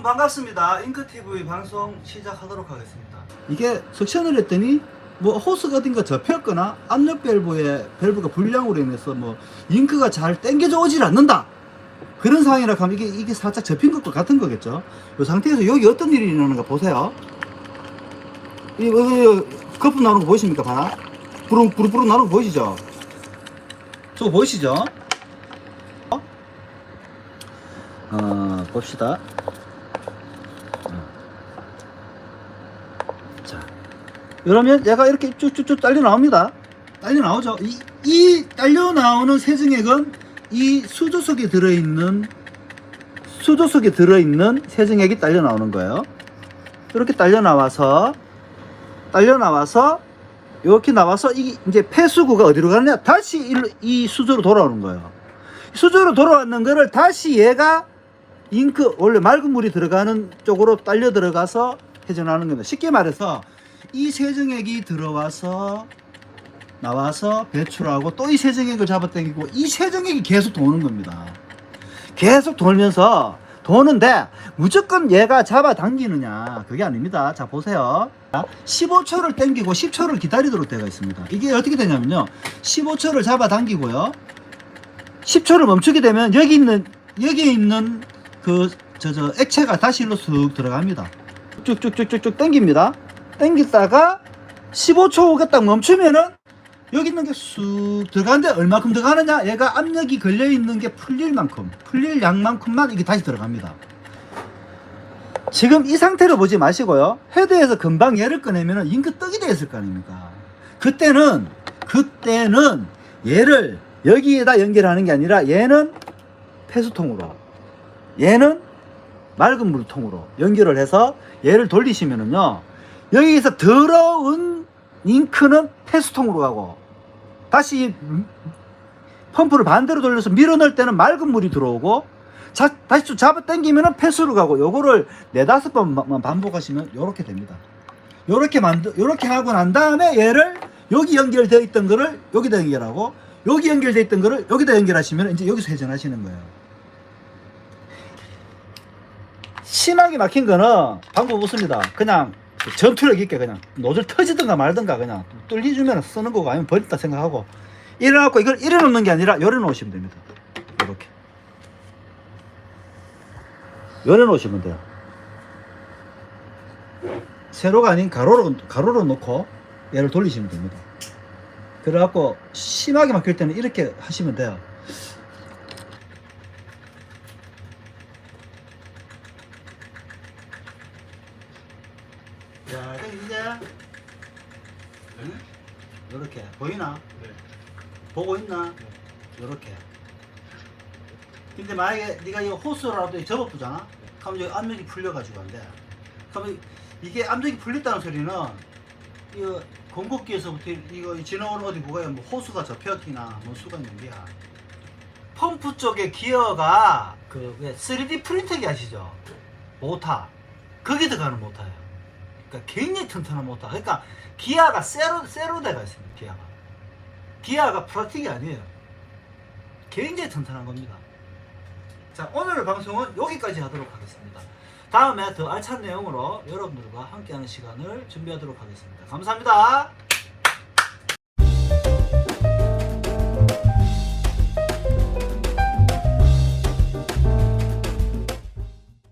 반갑습니다. 잉크TV 방송 시작하도록 하겠습니다. 이게 석션을 했더니 뭐 호스가 어딘가 접혔거나 압력 밸브가 불량으로 인해서 뭐 잉크가 잘 당겨져 오질 않는다, 그런 상황이라 하면 이게 살짝 접힌 것과 같은 거겠죠. 이 상태에서 여기 어떤 일이 일어나는가 보세요. 이거 거품 나오는 거 보이십니까? 봐. 부릉부릉 나오는 거 보이시죠? 저거 보이시죠? 봅시다. 자, 그러면 얘가 이렇게 쭉쭉쭉 딸려 나옵니다. 딸려 나오죠. 이 딸려 나오는 세정액은 이 수조 속에 들어있는 세정액이 딸려 나오는 거예요. 이렇게 딸려 나와서 이렇게 나와서 이제 폐수구가 어디로 가느냐? 다시 이 수조로 돌아오는 거예요. 수조로 돌아왔는 거를 다시 얘가 잉크, 원래 맑은 물이 들어가는 쪽으로 딸려 들어가서 회전하는 겁니다. 쉽게 말해서 이 세정액이 들어와서 나와서 배출하고 또 이 세정액을 잡아당기고 이 세정액이 계속 도는 겁니다. 계속 돌면서 도는데 무조건 얘가 잡아당기느냐, 그게 아닙니다. 자, 보세요. 15초를 당기고 10초를 기다리도록 되어 있습니다. 이게 어떻게 되냐면요, 15초를 잡아당기고요, 10초를 멈추게 되면 여기 있는 그 액체가 다시 일로 쑥 들어갑니다. 쭉쭉쭉쭉 당깁니다. 당기다가 15초가 딱 멈추면은 여기 있는 게 쑥 들어가는데 얼마큼 들어가느냐? 얘가 압력이 걸려 있는 게 풀릴 양만큼만 이게 다시 들어갑니다. 지금 이 상태로 보지 마시고요, 헤드에서 금방 얘를 꺼내면은 잉크 떡이 되어 있을 거 아닙니까? 그때는 얘를 여기에다 연결하는 게 아니라 얘는 폐수통으로, 얘는 맑은 물통으로 연결을 해서 얘를 돌리시면은요, 여기에서 더러운 잉크는 폐수통으로 가고, 다시 펌프를 반대로 돌려서 밀어넣을 때는 맑은 물이 들어오고, 다시 좀 잡아 당기면은 폐수로 가고, 요거를 4-5번만 반복하시면 요렇게 됩니다. 요렇게 하고 난 다음에 얘를 여기 연결되어 있던 거를 여기다 연결하고, 여기 연결되어 있던 거를 여기다 연결하시면 이제 여기서 회전하시는 거예요. 심하게 막힌 거는 방법 없습니다. 그냥 전투력 있게 그냥 노즐 터지든가 말든가 그냥 뚫리주면 쓰는 거고, 아니면 버렸다 생각하고 일어나고, 이걸 일어놓는 게 아니라 열어놓으시면 됩니다. 이렇게 열어놓으시면 돼요. 세로가 아닌 가로로 놓고 얘를 돌리시면 됩니다. 그래갖고 심하게 막힐 때는 이렇게 하시면 돼요. 자, 이제 이렇게 보이나? 네. 보고 있나? 네. 이렇게. 근데 만약에 네가 이 호스라도 접어보잖아? 그럼 여기 압력이 풀려가지고 안 돼. 그러면 이게 압력이 풀렸다는 소리는 이거 공급기에서부터 이거 지나오는 어디 뭐가 뭐 호수가 접혔기나 뭐 수가 있는 게야. 펌프 쪽에 기어가 그 3D 프린터기 아시죠? 모터. 거기 들어가는 모터예요. 그러니까 굉장히 튼튼한 모터. 그러니까 기아가 세로대가 있습니다. 기아가 플라틱이 아니에요. 굉장히 튼튼한 겁니다. 자, 오늘 방송은 여기까지 하도록 하겠습니다. 다음에 더 알찬 내용으로 여러분들과 함께하는 시간을 준비하도록 하겠습니다. 감사합니다.